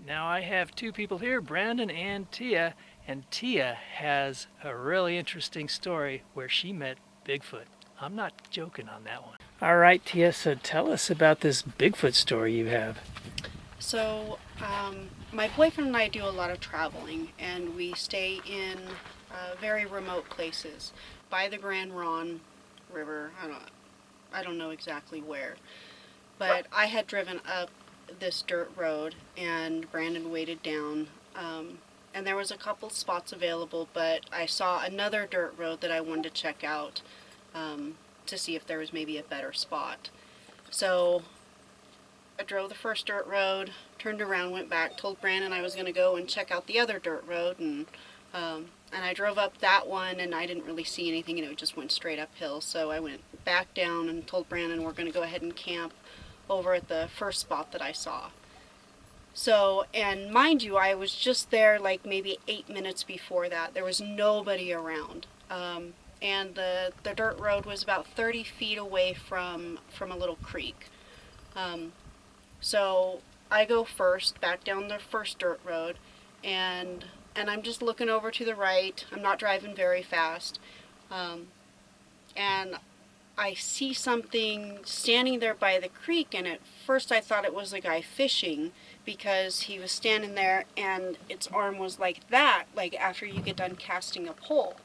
Now I have two people here, Brandon and Tia has a really interesting story where she met Bigfoot. I'm not joking on that one. All right, Tia, so tell us about this Bigfoot story you have. So, my boyfriend and I do a lot of traveling, and we stay in very remote places by the Grand Ron River. I don't know exactly where, but I had driven up this dirt road, and Brandon waited down. And there was a couple spots available, but I saw another dirt road that I wanted to check out to see if there was maybe a better spot. So I drove the first dirt road, turned around, went back, told Brandon I was going to go and check out the other dirt road, and I drove up that one, and I didn't really see anything, and it just went straight uphill. So I went back down and told Brandon we're going to go ahead and camp over at the first spot that I saw. So, and mind you, I was just there like maybe 8 minutes before that. There was nobody around. And the dirt road was about 30 feet away from a little creek. So I go first, back down the first dirt road, and I'm just looking over to the right. I'm not driving very fast. And I see something standing there by the creek, and at first I thought it was a guy fishing because he was standing there and its arm was like that, like after you get done casting a pole.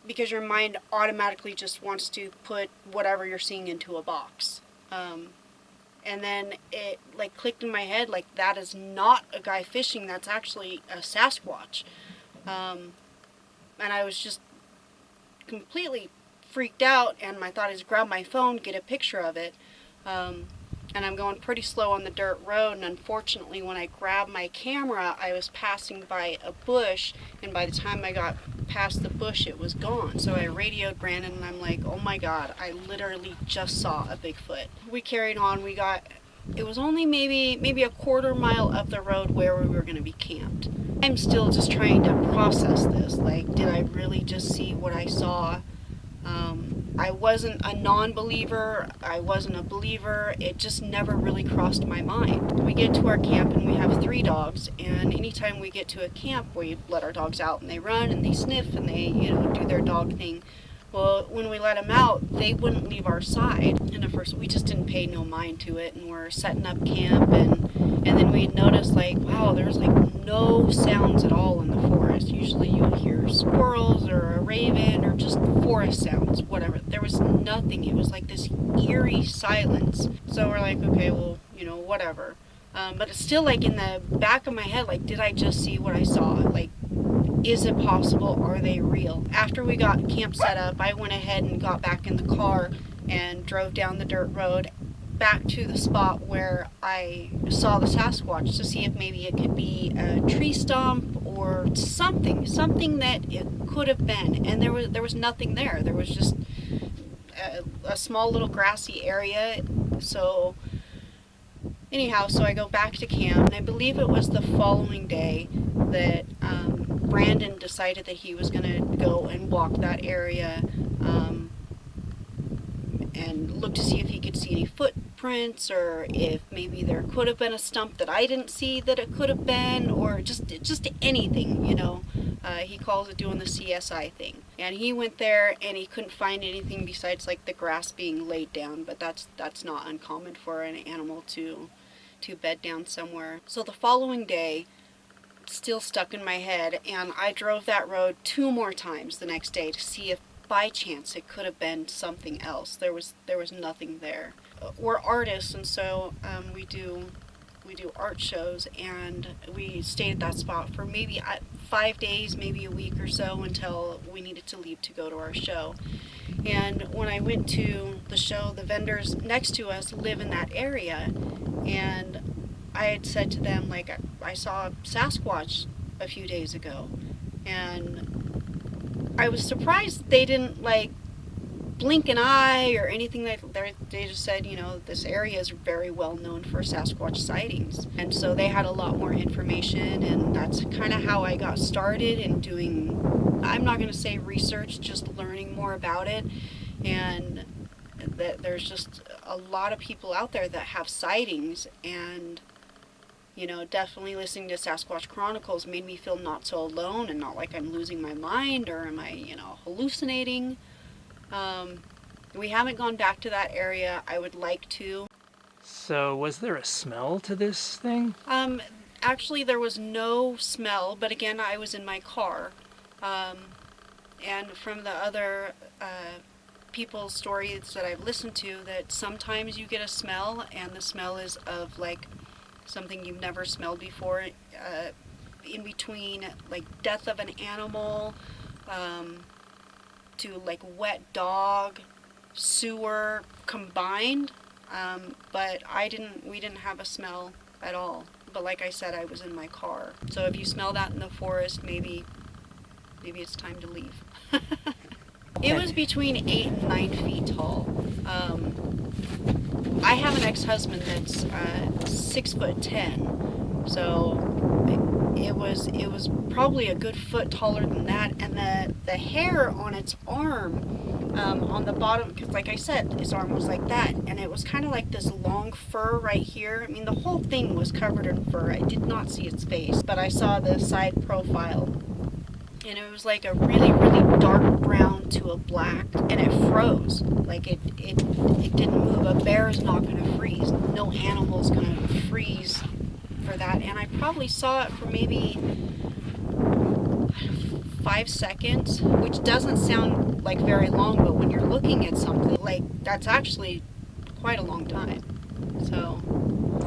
Because your mind automatically just wants to put whatever you're seeing into a box. And then it like clicked in my head, like that is not a guy fishing, that's actually a Sasquatch. And I was just completely freaked out, and my thought is grab my phone, get a picture of it. And I'm going pretty slow on the dirt road, and unfortunately when I grabbed my camera, I was passing by a bush, and by the time I got past the bush, it was gone. So I radioed Brandon, and I'm like, oh my god, I literally just saw a Bigfoot. We carried on. It was only maybe a quarter mile up the road where we were going to be camped. I'm still just trying to process this. Like, did I really just see what I saw? I wasn't a non-believer, I wasn't a believer, it just never really crossed my mind. We get to our camp and we have 3 dogs, and anytime we get to a camp we let our dogs out and they run and they sniff and they, do their dog thing. Well, when we let them out, they wouldn't leave our side. And at first we just didn't pay no mind to it, and we're setting up camp, and then we noticed like, wow, there's like no sounds at all in the forest. Usually you'll hear squirrels or a raven or just forest sounds, whatever. There was nothing. It was like this eerie silence. So we're like, okay, well, whatever. But it's still like in the back of my head, like, did I just see what I saw? Like, is it possible? Are they real? After we got camp set up, I went ahead and got back in the car and drove down the dirt road back to the spot where I saw the Sasquatch to see if maybe it could be a tree stump or something that it could have been. And there was nothing there. There was just a small little grassy area. So anyhow, so I go back to camp, and I believe it was the following day that Brandon decided that he was going to go and walk that area and look to see if he could see any footprints, or if maybe there could have been a stump that I didn't see that it could have been, or just anything, He calls it doing the CSI thing. And he went there and he couldn't find anything besides like the grass being laid down, but that's not uncommon for an animal to bed down somewhere. So the following day, still stuck in my head, and I drove that road 2 more times the next day to see if by chance it could have been something else. There was nothing there. We're artists, and so we do art shows, and we stayed at that spot for maybe 5 days, maybe a week or so, until we needed to leave to go to our show. And when I went to the show, the vendors next to us live in that area, and I had said to them, like, I saw a Sasquatch a few days ago, and I was surprised they didn't like blink an eye or anything. They just said, this area is very well known for Sasquatch sightings. And so they had a lot more information, and that's kind of how I got started in doing, I'm not going to say research, just learning more about it. And that there's just a lot of people out there that have sightings, and You know, definitely listening to Sasquatch Chronicles made me feel not so alone and not like I'm losing my mind or am I, you know, hallucinating. We haven't gone back to that area. I would like to. So was there a smell to this thing? Um, Actually, there was no smell, but again, I was in my car. Um, and from the other people's stories that I've listened to, that sometimes you get a smell, and the smell is of like something you've never smelled before, in between like death of an animal, um, to like wet dog, sewer combined. But we didn't have a smell at all. But like I said, I was in my car. So if you smell that in the forest, maybe it's time to leave. It was between 8 and 9 feet tall. I have an ex-husband that's 6'10", so it was probably a good foot taller than that, and the hair on its arm, on the bottom, because like I said, his arm was like that, and it was kind of like this long fur right here. I mean, the whole thing was covered in fur. I did not see its face, but I saw the side profile, and it was like a really, really dark brown to a black, and it froze. Like it didn't move. A bear is not going to freeze. No animal's going to freeze for that. And I probably saw it for maybe 5 seconds, which doesn't sound like very long, but when you're looking at something, like, that's actually quite a long time. So.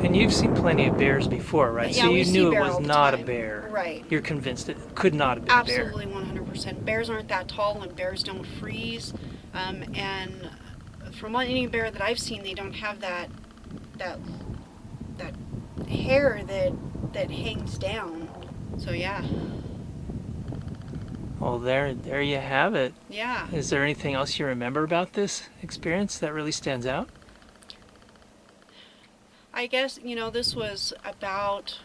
And you've seen plenty of bears before, right? Yeah, So we you see knew it bear was all the not a time. bear. Right. You're convinced it could not have been Absolutely, a bear. 100%. Bears aren't that tall, and bears don't freeze. And from any bear that I've seen, they don't have that that hair that hangs down. So yeah. Well, there you have it. Yeah. Is there anything else you remember about this experience that really stands out? I guess, this was about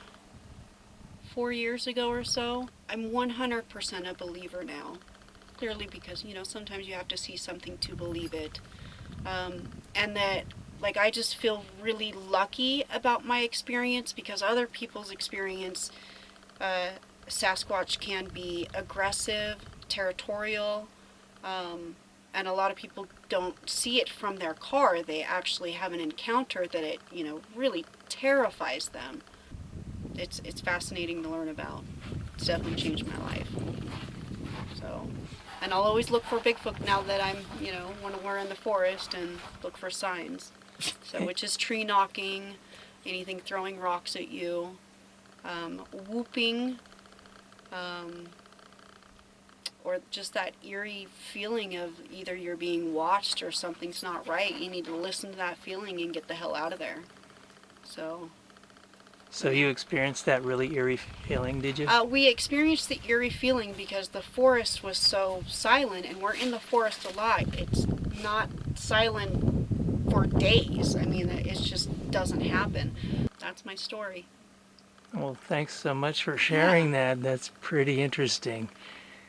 4 years ago or so. I'm 100% a believer now. Clearly because, sometimes you have to see something to believe it. And that, like, I just feel really lucky about my experience, because other people's experience, Sasquatch can be aggressive, territorial, and a lot of people don't see it from their car. They actually have an encounter that it, really terrifies them. It's fascinating to learn about. It's definitely changed my life. So, and I'll always look for Bigfoot now that I'm, when we're in the forest, and look for signs. So, which is tree knocking, anything throwing rocks at you, whooping, or just that eerie feeling of either you're being watched or something's not right. You need to listen to that feeling and get the hell out of there. So you experienced that really eerie feeling, did you? we experienced the eerie feeling because the forest was so silent, and we're in the forest a lot. It's not silent for days. I mean, it just doesn't happen. That's my story. Well, thanks so much for sharing that. That's pretty interesting.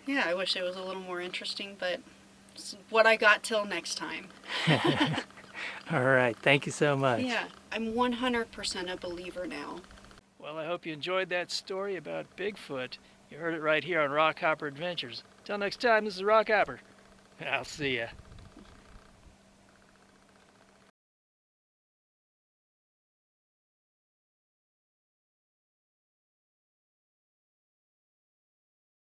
Yeah, I wish it was a little more interesting, but it's what I got till next time. All right, thank you so much. Yeah, I'm 100% a believer now. Well, I hope you enjoyed that story about Bigfoot. You heard it right here on Rockhopper Adventures. Till next time, this is Rockhopper. I'll see ya.